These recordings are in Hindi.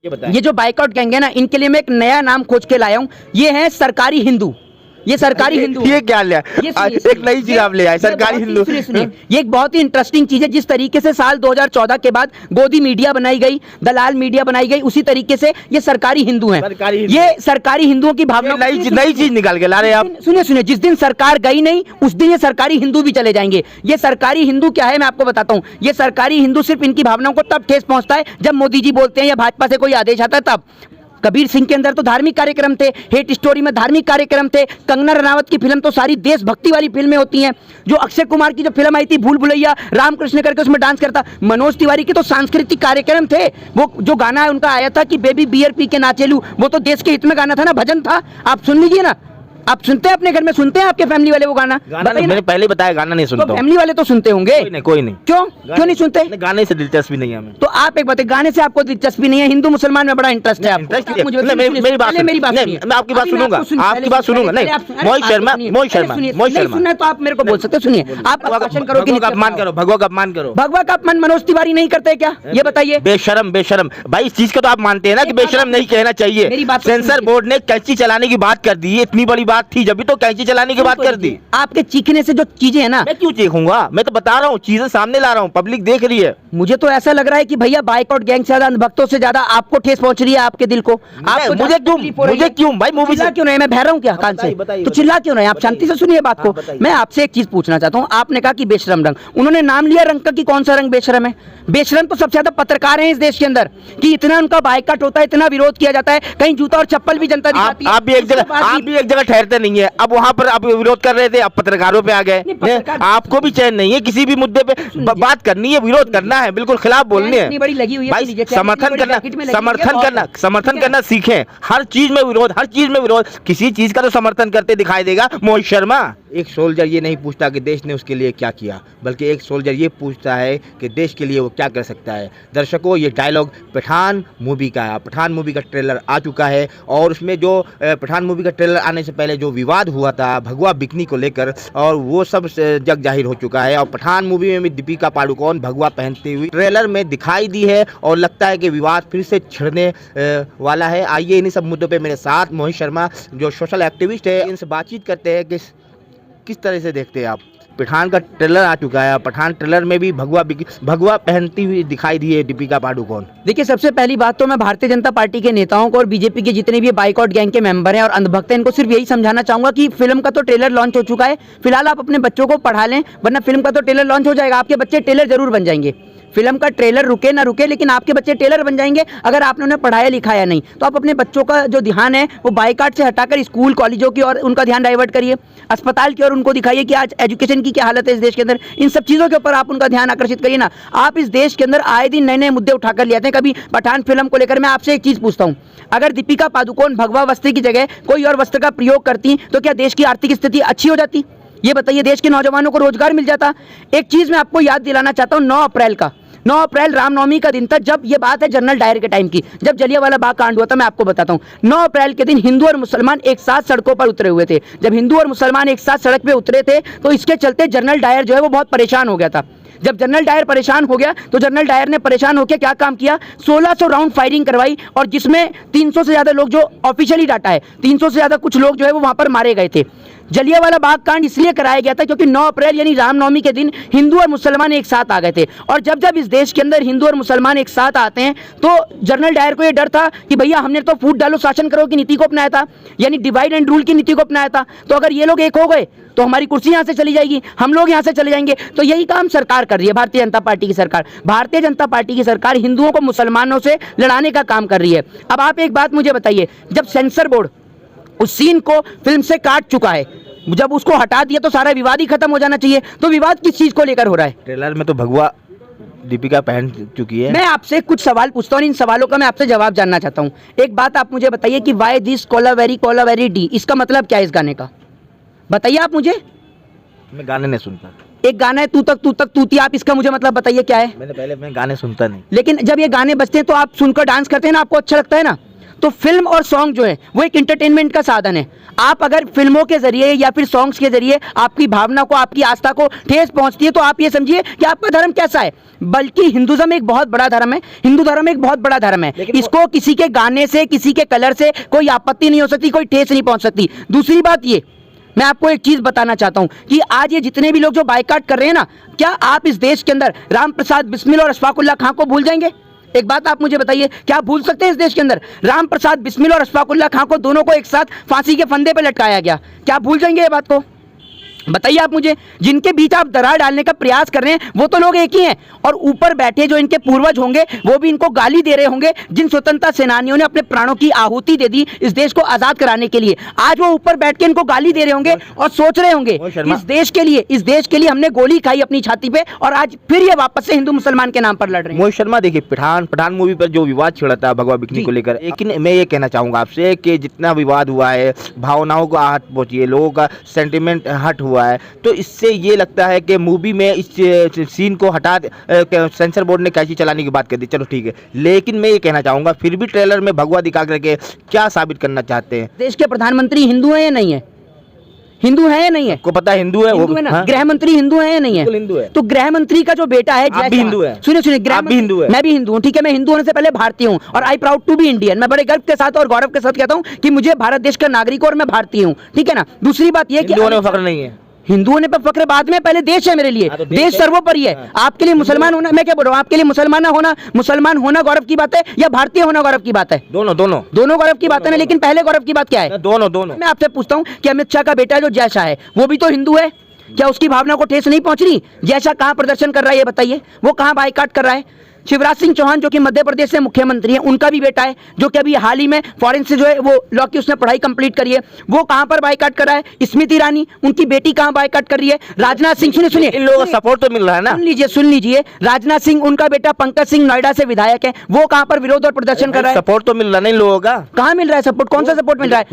ये जो बाइकआउट गैंग है ना, इनके लिए मैं एक नया नाम खोज के लाया हूँ। ये है सरकारी हिंदू। ये सरकारी हिंदू ये क्या लिया? एक नई चीज आप ले आए, सरकारी हिंदू। ये एक बहुत ही इंटरेस्टिंग चीज है। जिस तरीके से साल 2014 के बाद गोदी मीडिया बनाई गई, दलाल मीडिया बनाई गई, उसी तरीके से ये सरकारी हिंदू हैं। ये सरकारी हिंदुओं की भावना, नई चीज निकाल के ला रहे हैं आप। सुनिए, जिस दिन सरकार गई नहीं उस दिन ये सरकारी हिंदू भी चले जाएंगे। ये सरकारी हिंदू क्या है मैं आपको बताता हूँ। ये सरकारी हिंदू सिर्फ इनकी भावनाओं को तब ठेस पहुंचता है जब मोदी जी बोलते हैं या भाजपा से कोई आदेश आता है तब। कबीर सिंह के अंदर तो धार्मिक कार्यक्रम थे, हेट स्टोरी में धार्मिक कार्यक्रम थे। कंगना रनावत की फिल्म तो सारी देशभक्ति वाली फिल्में होती हैं। जो अक्षय कुमार की जो फिल्म आई थी भूल भुलैया, रामकृष्ण करके उसमें डांस करता। मनोज तिवारी के तो सांस्कृतिक कार्यक्रम थे। वो जो गाना उनका आया था कि बेबी बियर पी के नाचेलू, वो तो देश के हित में गाना था ना, भजन था। आप सुन लीजिए ना। आप सुनते हैं अपने घर में, सुनते हैं आपके फैमिली वाले वो गाना? मैंने पहले बताया गाना नहीं सुनता। तो फैमिली वाले तो सुनते होंगे। कोई नहीं। क्यों नहीं सुनते? गाने से दिलचस्पी नहीं है हमें। तो आप एक बात, गाने से आपको दिलचस्पी नहीं है, हिंदू मुसलमान में बड़ा इंटरेस्ट है आपको। मेरी बात, मैं आपकी बात सुनूंगा, आपकी बात सुनूंगा। नहीं, मोहित शर्मा सुनना तो आप मेरे को बोल सकते हो। सुनिए, आप क्वेश्चन करो कि अपमान करो, भगवा का अपमान करो। भगवा का अपमान मनोज तिवारी नहीं करते क्या? ये बताइए। बेशरम भाई, इस चीज को तो आप मानते हैं ना कि बेशरम नहीं कहना चाहिए। सेंसर बोर्ड ने कैंची चलाने की बात कर दी, इतनी बड़ी बात थी, जब भी तो कैंची चलाने की बात कर दी। आपके चीखने से जो चीजें है ना, मैं क्यों चीखूंगा? मैं तो बता रहा हूँ, चीजें सामने ला रहा हूँ, पब्लिक देख रही है। मुझे तो ऐसा लग रहा है कि भैया बाइकआउट गैंग से ज्यादा अंधभक्तों से ज्यादा आपको ठेस पहुंच रही है, आपके दिल को। मुझे क्यों भाई? मूवी चिल्ला क्यों रहे? मैं बह रहा हूँ क्या कान से? तो चिल्ला क्यों रहे? आप शांति से सुनिए बात को। मैं आपसे एक चीज पूछना चाहता हूँ। आपने कहा कि बेशरम रंग, उन्होंने नाम लिया रंग का कि कौन सा रंग बेशरम है? बेशरम तो सबसे ज्यादा पत्रकार हैं इस देश के अंदर, कि इतना उनका बाइकआउट होता है, इतना विरोध किया जाता है, कहीं जूता और चप्पल भी जनता दिखाती है। आप भी एक जगह ठहरते नहीं है। अब वहाँ पर आप विरोध कर रहे थे, अब पत्रकारों पे आ गए। आपको भी चैन नहीं है, किसी भी मुद्दे पे बात करनी है, विरोध करना है, बिल्कुल खिलाफ बोलनी है। बड़ी लगी हुई है, समर्थन करना सीखें। हर चीज में विरोध, किसी चीज का तो समर्थन करते दिखाई देगा मोहित शर्मा। एक सोल्जर ये नहीं पूछता कि देश ने उसके लिए क्या किया, बल्कि एक सोल्जर ये पूछता है कि देश के लिए वो क्या कर सकता है। दर्शकों, ये डायलॉग पठान मूवी का है। पठान मूवी का ट्रेलर आ चुका है और उसमें जो पठान मूवी का ट्रेलर आने से पहले जो विवाद हुआ था भगवा बिकनी को लेकर, और वो सब जग जाहिर हो चुका है। और पठान मूवी में भी दीपिका पादुकोण भगवा पहनती हुई ट्रेलर में दिखाई दी है और लगता है कि विवाद फिर से छिड़ने वाला है। आइए इन्हीं सब मुद्दों पे मेरे साथ मोहित शर्मा जो सोशल एक्टिविस्ट है, इनसे बातचीत करते हैं कि किस तरह से देखते हैं आप। पठान का ट्रेलर आ चुका है, पठान ट्रेलर में भी भगवा पहनती हुई दिखाई दी है दीपिका पादुकोण। देखिए, सबसे पहली बात तो मैं भारतीय जनता पार्टी के नेताओं को और बीजेपी के जितने भी बाइकआउट गैंग के मेंबर हैं और अंधभक्त हैं, इनको सिर्फ यही समझाना चाहूंगा कि फिल्म का तो ट्रेलर लॉन्च हो चुका है। फिलहाल आप अपने बच्चों को पढ़ा लें, वरना फिल्म का तो ट्रेलर लॉन्च हो जाएगा, आपके बच्चे टेलर जरूर बन जाएंगे। फिल्म का ट्रेलर रुके ना रुके, लेकिन आपके बच्चे टेलर बन जाएंगे अगर आपने उन्हें पढ़ाया लिखाया नहीं। तो आप अपने बच्चों का जो ध्यान है वो बाइकआउट से हटाकर स्कूल कॉलेजों की ओर उनका ध्यान डाइवर्ट करिए, अस्पताल की ओर उनको दिखाइए कि आज एजुकेशन की क्या हालत है इस देश के अंदर। इन सब चीज़ों के ऊपर आप उनका ध्यान आकर्षित करिए ना। आप इस देश के अंदर आए दिन नए नए मुद्दे उठाकर ले आते हैं। कभी पठान फिल्म को लेकर मैं आपसे एक चीज़ पूछता हूँ, अगर दीपिका पादुकोण भगवा वस्त्र की जगह कोई और वस्त्र का प्रयोग करती तो क्या देश की आर्थिक स्थिति अच्छी हो जाती? ये बताइए, देश के नौजवानों को रोजगार मिल जाता? एक चीज़ मैं आपको याद दिलाना चाहता हूँ, 9 अप्रैल रामनवमी का दिन था, जब ये बात है जनरल डायर के टाइम की, जब जलियांवाला बाग कांड हुआ था। मैं आपको बताता हूँ, 9 अप्रैल के दिन हिंदू और मुसलमान एक साथ सड़कों पर उतरे हुए थे। जब हिंदू और मुसलमान एक साथ सड़क पे उतरे थे तो इसके चलते जनरल डायर जो है वो बहुत परेशान हो गया था। जब जनरल डायर परेशान हो गया तो जनरल डायर ने परेशान होकर क्या काम किया, 1600 राउंड फायरिंग करवाई, और जिसमें 300 से ज्यादा लोग, जो ऑफिशियली डाटा है 300 से ज्यादा कुछ लोग जो है वो वहां पर मारे गए थे। जलियांवाला बाग कांड इसलिए कराया गया था क्योंकि 9 अप्रैल यानी रामनवमी के दिन हिंदू और मुसलमान एक साथ आ गए थे। और जब जब इस देश के अंदर हिंदू और मुसलमान एक साथ आते हैं तो जनरल डायर को यह डर था कि भैया हमने तो फूट डालो शासन करो की नीति को अपनाया था, यानी डिवाइड एंड रूल की नीति को अपनाया था। तो अगर ये लोग एक हो गए तो हमारी कुर्सी यहाँ से चली जाएगी, हम लोग यहाँ से चले जाएंगे। तो यही काम सरकार कर रही है, भारतीय जनता पार्टी की सरकार। भारतीय जनता पार्टी की सरकार हिंदुओं को मुसलमानों से लड़ाने का काम कर रही है। अब आप एक बात मुझे बताइए, जब सेंसर बोर्ड उस सीन को फिल्म से काट चुका है, जब उसको हटा दिया तो सारा विवाद ही खत्म हो जाना चाहिए। तो विवाद किस चीज को लेकर हो रहा है? ट्रेलर में तो भगवा दीपिका पहन चुकी है। मैं आपसे कुछ सवाल पूछता हूँ, इन सवालों का मैं आपसे जवाब जानना चाहता हूँ। एक बात आप मुझे बताइए कि वाई दिस कोलावेरी डी, इसका मतलब क्या है इस गाने का? बताइए आप मुझे। मैं गाने नहीं सुनता। एक गाना है तू तक तूती, आप इसका मुझे मतलब बताइए क्या है? मैं गाने सुनता नहीं, लेकिन जब ये गाने बजते हैं तो आप सुनकर डांस करते हैं ना, आपको अच्छा लगता है ना? तो फिल्म और सॉन्ग जो है वो एक एंटरटेनमेंट का साधन है। आप अगर फिल्मों के जरिए या फिर सॉन्ग्स के जरिए आपकी भावना को, आपकी आस्था को ठेस पहुंचती है तो आप ये समझिए कि आपका धर्म कैसा है। बल्कि हिंदुज्म एक बहुत बड़ा धर्म है, हिंदू धर्म एक बहुत बड़ा धर्म है। इसको किसी के गाने से, किसी के कलर से कोई आपत्ति नहीं हो सकती, कोई ठेस नहीं पहुंच सकती। दूसरी बात ये, मैं आपको एक चीज बताना चाहता हूं कि आज ये जितने भी लोग जो बायकॉट कर रहे हैं ना, क्या आप इस देश के अंदर राम प्रसाद बिस्मिल और अशफाकुल्ला खां को भूल जाएंगे? एक बात आप मुझे बताइए, क्या आप भूल सकते हैं इस देश के अंदर राम प्रसाद बिस्मिल और अशफाकुल्ला खां को, दोनों को एक साथ फांसी के फंदे पे लटकाया गया? क्या आप भूल जाएंगे ये बात को? बताइए आप मुझे। जिनके बीच आप दरार डालने का प्रयास कर रहे हैं वो तो लोग एक ही हैं, और ऊपर बैठे जो इनके पूर्वज होंगे वो भी इनको गाली दे रहे होंगे। जिन स्वतंत्रता सेनानियों ने अपने प्राणों की आहुति दे दी इस देश को आजाद कराने के लिए, आज वो ऊपर बैठ के इनको गाली दे रहे होंगे और सोच रहे होंगे इस देश के लिए हमने गोली खाई अपनी छाती पे और आज फिर ये वापस से हिंदू मुसलमान के नाम पर लड़ रहे हैं। मोहित शर्मा, देखिए पठान मूवी पर जो विवाद छिड़ा था भगवा बिकनी को लेकर, लेकिन मैं ये कहना चाहूंगा आपसे कि जितना विवाद हुआ है, भावनाओं को आहत पहुंची है, लोगों का सेंटिमेंट हट हुआ है, तो इससे ये लगता है कि मूवी में इस सीन को हटा, सेंसर बोर्ड ने कैची चलाने की बात कर दी, चलो ठीक है। लेकिन मैं ये कहना चाहूंगा फिर भी ट्रेलर में भगवा दिखा करके क्या साबित करना चाहते हैं? देश के प्रधानमंत्री हिंदू है या नहीं है? हिंदू है या नहीं है? को पता है हिंदू है, हिंदू है ना? गृह मंत्री हिंदू है या नहीं है? हिंदू है। तो गृह मंत्री का जो बेटा है, आप भी हिंदू है? सुनिए, आप भी हिंदू है? मैं भी हिंदू हूँ, ठीक है। मैं हिंदू होने से पहले भारतीय हूँ और I proud to be Indian. मैं बड़े गर्व के साथ और गौरव के साथ कहता हूँ कि मुझे भारत देश का नागरिक और मैं भारतीय हूँ, ठीक है ना। दूसरी बात यह कि हिंदू होने में फख्र नहीं है, हिंदू होने पर फख्र बाद में, पहले देश है मेरे लिए। तो देश सर्वोपरि है। आपके लिए मुसलमान होना, मैं क्या बोल रहा हूँ, आपके लिए मुसलमान होना गौरव की बात है या भारतीय होना गौरव की बात है? दोनों गौरव की बात है ना। लेकिन पहले गौरव की बात क्या है? दोनों। मैं आपसे पूछता हूँ कि अमित शाह का बेटा जो जय शाह है वो भी तो हिंदू है, क्या उसकी भावना को ठेस नहीं पहुंच रही? जय शाह कहाँ प्रदर्शन कर रहा है ये बताइए, वो कहाँ बाइकाट कर रहा है? शिवराज सिंह चौहान जो कि मध्य प्रदेश से मुख्यमंत्री हैं, उनका भी बेटा है जो कि अभी हाल ही में फॉरेन से जो है वो लॉ की उसने पढ़ाई कंप्लीट करी है, वो कहां पर बाइकाट कर रहा है? स्मृति ईरानी, उनकी बेटी कहां बाइकाट कर रही है? राजनाथ सिंह, सुनिए, इन लोगों का सपोर्ट तो मिल रहा है ना। सुन लीजिए, राजनाथ सिंह, उनका बेटा पंकज सिंह नोएडा से विधायक है, वो कहां पर विरोध और प्रदर्शन कर रहा है? सपोर्ट तो मिल रहा है इन लोगों का। कहां मिल रहा है सपोर्ट? कौन सा सपोर्ट मिल रहा है?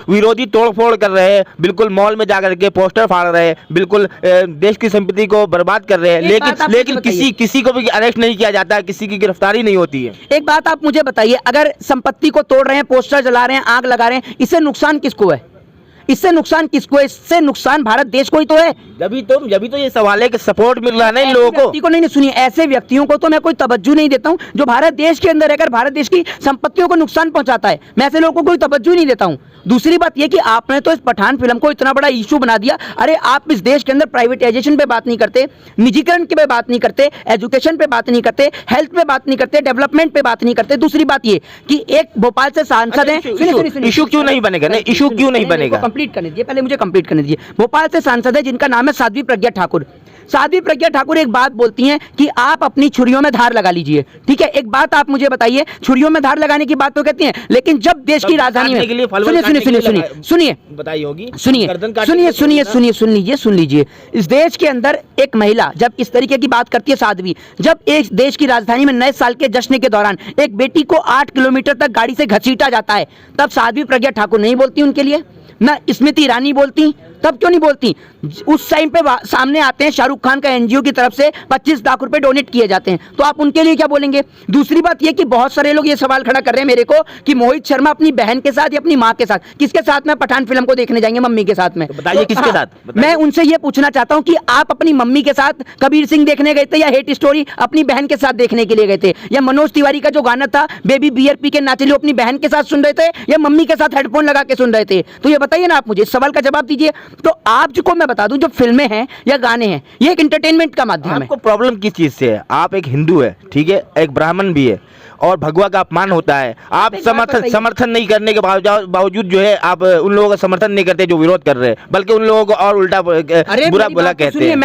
विरोधी तोड़फोड़ कर रहे हैं, बिल्कुल मॉल में जाकर के पोस्टर फाड़ रहे हैं, बिल्कुल देश की संपत्ति को बर्बाद कर रहे हैं, लेकिन किसी को भी अरेस्ट नहीं किया जाता है, किसी की गिरफ्तारी नहीं होती है। एक बात आप मुझे बताइए, अगर संपत्ति को तोड़ रहे हैं, पोस्टर जला रहे हैं, आग लगा रहे हैं, इससे नुकसान किसको है? इससे नुकसान भारत देश को ही तो है। जब तो ये सवाल है कि सपोर्ट मिल रहा है ना इन लोगों को। नहीं, सुनिए, ऐसे व्यक्तियों को तो मैं कोई तवज्जो नहीं देता हूं जो भारत देश के अंदर रहकर भारत देश की संपत्तियों को नुकसान पहुंचाता है। मैं ऐसे लोगों को कोई तवज्जो नहीं देता हूं। दूसरी बात यह कि आपने तो इस पठान फिल्म को इतना बड़ा इशू बना दिया। अरे आप इस देश के अंदर प्राइवेटाइजेशन पे बात नहीं करते, निजीकरण पे बात नहीं करते, एजुकेशन पे बात नहीं करते, हेल्थ पे बात नहीं करते, डेवलपमेंट पे बात नहीं करते। दूसरी बात ये कि एक भोपाल से सांसद है, इशू क्यों नहीं बनेगा? इशू क्यों नहीं बनेगा? कंप्लीट करने दीजिए, पहले मुझे कंप्लीट करने दीजिए। भोपाल से सांसद है जिनका नाम है साध्वी प्रज्ञा ठाकुर। साध्वी प्रज्ञा ठाकुर एक बात बोलती हैं कि आप अपनी छुरियों में धार लगा लीजिए, ठीक है। एक बात आप मुझे बताइए, छुरियों में धार लगाने की बात तो कहती हैं, लेकिन जब देश की राजधानी में सुन लीजिए, इस देश के अंदर एक महिला जब इस तरीके की बात करती है, साध्वी, जब एक देश की राजधानी में नए साल के जश्न के दौरान एक बेटी को 8 किलोमीटर तक गाड़ी से घसीटा जाता है, तब साध्वी प्रज्ञा ठाकुर नहीं बोलती उनके लिए, ना स्मृति ईरानी बोलती। तब क्यों नहीं बोलती? उस टाइम पे सामने आते हैं शाहरुख खान का एनजीओ की तरफ से 25 लाख रुपए डोनेट किए जाते हैं, तो आप उनके लिए क्या बोलेंगे? दूसरी बात यह कि बहुत सारे लोग ये सवाल खड़ा कर रहे हैं मेरे को कि मोहित शर्मा अपनी बहन के साथ या अपनी माँ के साथ, किसके साथ में पठान फिल्म को देखने जाएंगे? मम्मी के साथ में। बताइए किसके साथ? मैं उनसे ये पूछना चाहता हूँ कि आप अपनी मम्मी के साथ कबीर सिंह देखने गए थे या हेट स्टोरी अपनी बहन के साथ देखने के लिए गए थे? या मनोज तिवारी का जो गाना था बेबी बियर पी के नाचे लो, अपनी बहन के साथ सुन रहे थे या मम्मी के साथ हेडफोन लगा के सुन रहे थे? तो ये बताइए ना, आप मुझे सवाल का जवाब दीजिए। तो आप को मैं बता दूं, जो फिल्में हैं या गाने हैं ये एक एंटरटेनमेंट का माध्यम है। आपको प्रॉब्लम किस चीज से है? आप एक हिंदू है, ठीक है, एक ब्राह्मण भी है और भगवा का अपमान होता है, आप समर्थन नहीं करने के बावजूद जो है आप उन लोगों का समर्थन नहीं करते जो विरोध कर रहे हैं, बल्कि उन लोगों को और उल्टा बुरा भला कहते हैं।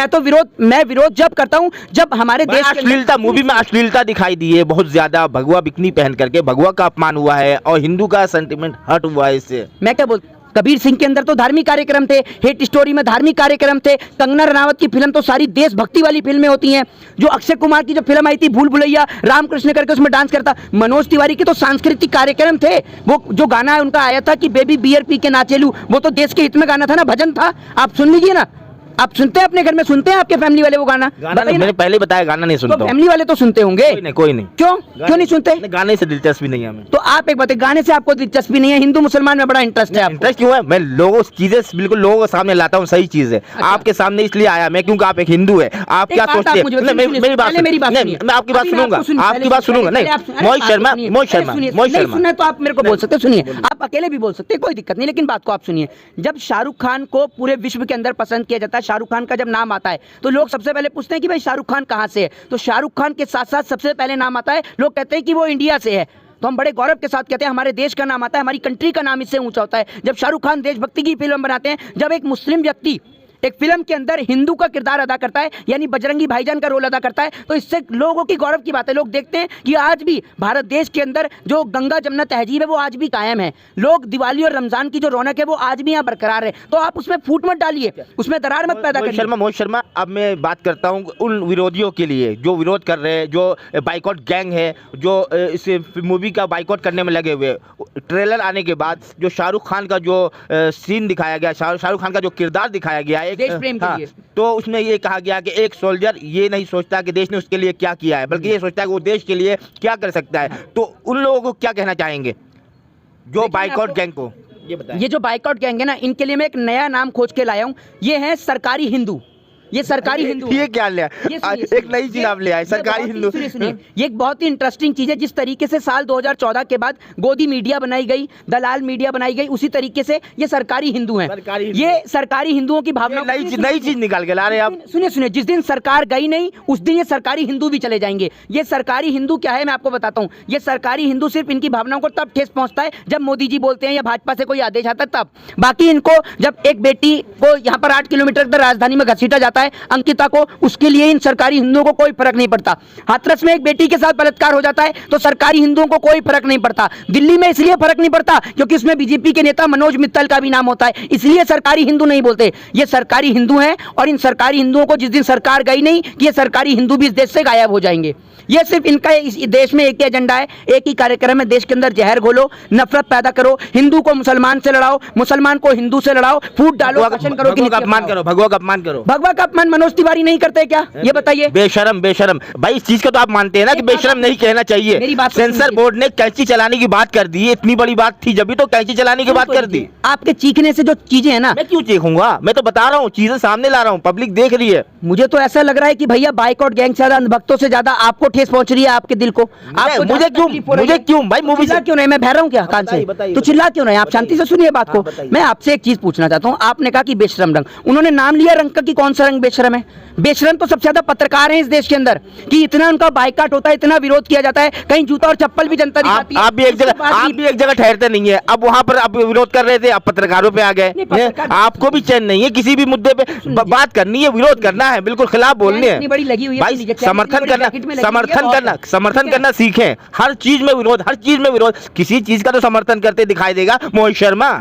मैं विरोध जब करता हूं जब हमारे देश अश्लीलता, मूवी में अश्लीलता दिखाई दी है बहुत ज्यादा, भगवा बिकनी पहन करके भगवा का अपमान हुआ है और हिंदू का सेंटिमेंट हर्ट हुआ है इससे। मैं क्या बोलता, कबीर सिंह के अंदर तो धार्मिक कार्यक्रम थे, हेट स्टोरी में धार्मिक कार्यक्रम थे, कंगना रनावत की फिल्म तो सारी देशभक्ति वाली फिल्में होती हैं। जो अक्षय कुमार की जो फिल्म आई थी भूल भुलैया, रामकृष्ण करके उसमें डांस करता, मनोज तिवारी के तो सांस्कृतिक कार्यक्रम थे। वो जो गाना है उनका आया था कि बेबी बियर पी के नाचेलू, वो तो देश के हित में गाना था ना, भजन था, आप सुन लीजिए ना। आप सुनते हैं अपने घर में, सुनते हैं आपके फैमिली वाले वो गाना? गाना बताइए नहीं, ना। मैंने पहले बताया गाना नहीं सुनता तो हूँ। फैमिली वाले तो सुनते होंगे। कोई नहीं। क्यों नहीं सुनते? गाने से दिलचस्पी नहीं है हमें। तो आप एक बात है, गाने से आपको दिलचस्पी नहीं है, हिंदू मुसलमान में बड़ा इंटरेस्ट है आपको। इंटरेस्ट क्यों है? मैं लोगों चीजें बिल्कुल लोगों के सामने लाता हूँ, सही चीज है। आपके सामने इसलिए आया मैं क्योंकि आप एक हिंदू है। आप एक क्या बात सोचते आप हैं? मुझे नहीं, सुनिए, मेरी बात पहले मेरी बात नहीं, सुनिए। मैं आपकी बात अभी मैं सुनूंगा, आपको सुनिए, आपकी बात सुनूंगा। पहले नहीं, आप सुनिए, मोहित शर्मा, सुनिए, मोहित पहले शर्मा, सुनिए, मोहित नहीं शर्मा। सुना तो आप मेरे को बोल सकते हैं, सुनिए, आप अकेले भी बोल सकते हैं, कोई दिक्कत नहीं, लेकिन बात को आप सुनिए। जब शाहरुख खान को पूरे विश्व के अंदर पसंद किया जाता है, शाहरुख खान का जब नाम आता है तो लोग सबसे पहले पूछते हैं कि भाई शाहरुख खान कहाँ से है? तो शाहरुख खान के साथ साथ सबसे पहले नाम आता है, लोग कहते हैं कि वो इंडिया से है। तो हम बड़े गौरव के साथ कहते हैं हमारे देश का नाम आता है, हमारी कंट्री का नाम इससे ऊंचा होता है जब शाहरुख खान देशभक्ति की फिल्म बनाते हैं। जब एक मुस्लिम व्यक्ति एक फिल्म के अंदर हिंदू का किरदार अदा करता है, यानी बजरंगी भाईजान का रोल अदा करता है, तो इससे लोगों की गौरव की बात है। लोग देखते हैं कि आज भी भारत देश के अंदर जो गंगा जमुना तहजीब है वो आज भी कायम है। लोग दिवाली और रमजान की जो रौनक है वो आज भी यहाँ बरकरार है। तो आप उसमें फूट मत डालिए, उसमें दरार मत पैदा करिए। मोहित शर्मा, अब मैं बात करता हूँ उन विरोधियों के लिए जो विरोध कर रहे हैं, जो बाइकॉट गैंग है, जो इस मूवी का बाइकॉट करने में लगे हुए। ट्रेलर आने के बाद जो शाहरुख खान का जो सीन दिखाया गया, शाहरुख खान का जो किरदार दिखाया गया है, देश प्रेम के लिए, तो उसमें ये कहा गया कि एक सोल्जर ये नहीं सोचता कि देश ने उसके लिए क्या किया है, बल्कि ये सोचता है कि वो देश के लिए क्या कर सकता है। तो उन लोगों को क्या कहना चाहेंगे जो बाइकॉट गैंग को? ये बताएं। ये जो बाइकॉट गैंग है ना, इनके लिए मैं एक नया नाम खोज के लाया हूँ। ये है सरकारी हिंदू। ये सरकारी हिंदू ये क्या ले आए? एक नई चीज आप ले आए, सरकारी हिंदू। सुनिए, ये एक बहुत ही इंटरेस्टिंग चीज है। जिस तरीके से साल 2014 के बाद गोदी मीडिया बनाई गई, दलाल मीडिया बनाई गई, उसी तरीके से ये सरकारी हिंदू हैं। ये सरकारी हिंदुओं की भावना, नई चीज निकाल के ला रहे हैं आप। सुनिए, जिस दिन सरकार गई नहीं उस दिन ये सरकारी हिंदू भी चले जाएंगे। ये सरकारी हिंदू क्या है मैं आपको बताता हूँ। ये सरकारी हिंदू सिर्फ इनकी भावनाओं को तब ठेस पहुंचता है जब मोदी जी बोलते हैं या भाजपा से कोई आदेश आता है तब। बाकी इनको जब एक बेटी को यहाँ पर 8 किलोमीटर तक राजधानी में घसीटा जाता है, अंकिता को, उसके लिए इन सरकारी हिंदुओं को कोई फर्क नहीं पड़ता। हाथरस में एक बेटी के साथ बलात्कार हो जाता है तो सरकारी हिंदुओं को कोई फर्क नहीं पड़ता। दिल्ली में इसलिए फर्क नहीं पड़ता क्योंकि उसमें बीजेपी के नेता मनोज मित्तल का भी नाम होता है, इसलिए सरकारी हिंदू नहीं बोलते। ये सरकारी हिंदू हैं और इन सरकारी हिंदुओं को जिस दिन सरकार गई नहीं कि ये सरकारी हिंदू भी इस देश से गायब हो जाएंगे। ये सिर्फ इनका इस देश में एक ही एजेंडा है, एक ही कार्यक्रम है, देश के अंदर जहर घोलो, नफरत पैदा करो, हिंदू को मुसलमान से लड़ाओ, मुसलमान को हिंदू से लड़ाओ, फूट डालो, भगवा का अपमान करो, भगवा का अपमान करो। भगवा का अपमान मनोज तिवारी नहीं करते क्या? ये बताइए। बेशरम भाई, इस चीज का तो आप मानते हैं ना कि बेशरम नहीं कहना चाहिए। मेरी बात सेंसर बोर्ड ने कैंची चलाने की बात कर दी, इतनी बड़ी बात थी जब भी तो कैंची चलाने की बात कर दी। आपके चीखने से जो चीजें है ना, मैं क्यों चीखूंगा? मैं तो बता रहा हूँ, चीजें सामने ला रहा हूँ, पब्लिक देख रही है। मुझे तो ऐसा लग रहा है कि भैया बाइकआउट गैंग से ज्यादा अंधभक्तों से ज्यादा आपको ठेस पहुंच रही है आपके दिल को। मुझे क्यों भाई? मूवी चिल्ला क्यों नहीं? मैं बह रहा हूँ क्या कान से? तो चिल्ला क्यों नहीं? आप शांति से सुनिए बात को। मैं आपसे एक चीज पूछना चाहता हूँ। आपने कहा कि बेशरम रंग, उन्होंने नाम लिया रंग का कि कौन सा रंग बेशरम है? बेशरम तो सबसे ज्यादा पत्रकार हैं इस देश के अंदर कि इतना उनका बाइकआउट होता है, इतना विरोध किया जाता है, कहीं जूता और चप्पल भी जनता दिखाती है। आप भी एक जगह ठहरते नहीं है। अब वहां पर आप विरोध कर रहे थे, आप पत्रकारों पे आ गए। आपको भी चैन नहीं है, किसी भी मुद्दे पे बात करनी है, विरोध करना है, बिल्कुल खिलाफ बोलने हैं भाई। समर्थन करना सीखें। हर चीज में विरोध। किसी चीज का तो समर्थन करते दिखाई देगा मोहित शर्मा।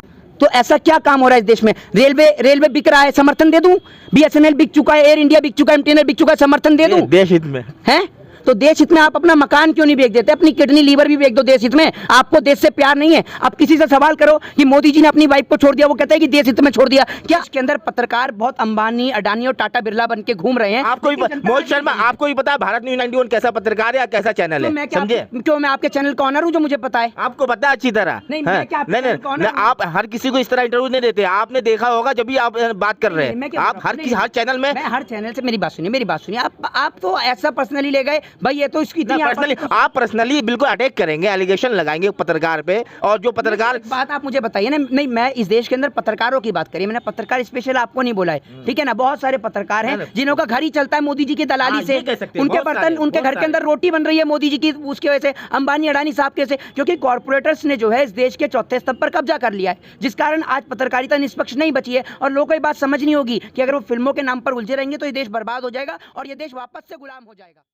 तो ऐसा क्या काम हो रहा है इस देश में? रेलवे बिक रहा है, समर्थन दे दूं? BSNL बिक चुका है, एयर इंडिया बिक चुका है, MTNL बिक चुका है, समर्थन दे दूं? देश हित में है तो देश हित में आप अपना मकान क्यों नहीं बेच देते? अपनी किडनी लीवर भी बेच दो देश हित में। आपको देश से प्यार नहीं है? आप किसी से सवाल करो कि मोदी जी ने अपनी वाइफ को छोड़ दिया, वो कहते हैं कि देश हित में छोड़ दिया। क्या इसके अंदर पत्रकार बहुत अंबानी, अडानी और टाटा बिरला बन के घूम रहे हैं? आपको भी मोहित शर्मा, आपको भी पता है भारत न्यूज 91 कैसा पत्रकार है, कैसा चैनल है, समझे? क्यों मैं आपके चैनल का ऑनर हूं जो मुझे पता है? आपको पता है अच्छी तरह। नहीं, आप हर किसी को इस तरह इंटरव्यू नहीं देते। आपने देखा होगा जब भी आप बात कर रहे हैं, आप हर चैनल में, हर चैनल से मेरी बात सुनिए। आप तो ऐसा पर्सनली ले गए भाई, ये तो इसकी आप पर्सनली बिल्कुल अटैक करेंगे, एलिगेशन लगाएंगे पत्रकार पे। और जो पत्रकार बात आप मुझे बताइए ना। नहीं, मैं इस देश के अंदर पत्रकारों की बात करी, मैंने पत्रकार स्पेशल आपको नहीं बोला है, ठीक है ना? बहुत सारे पत्रकार हैं जिन्हों का घर ही चलता है मोदी जी की दलाली से। उनके बर्तन, उनके घर के अंदर रोटी बन रही है मोदी जी की उसकी वजह से, अंबानी अडानी साहब के से, क्योंकि कॉर्पोरेटर्स ने जो है इस देश के चौथे स्तंभ पर कब्जा कर लिया है, जिस कारण आज पत्रकारिता निष्पक्ष नहीं बची है। और लोगों को ये बात समझनी होगी कि अगर वो फिल्मों के नाम पर उलझे रहेंगे तो ये देश बर्बाद हो जाएगा और ये देश वापस से गुलाम हो जाएगा।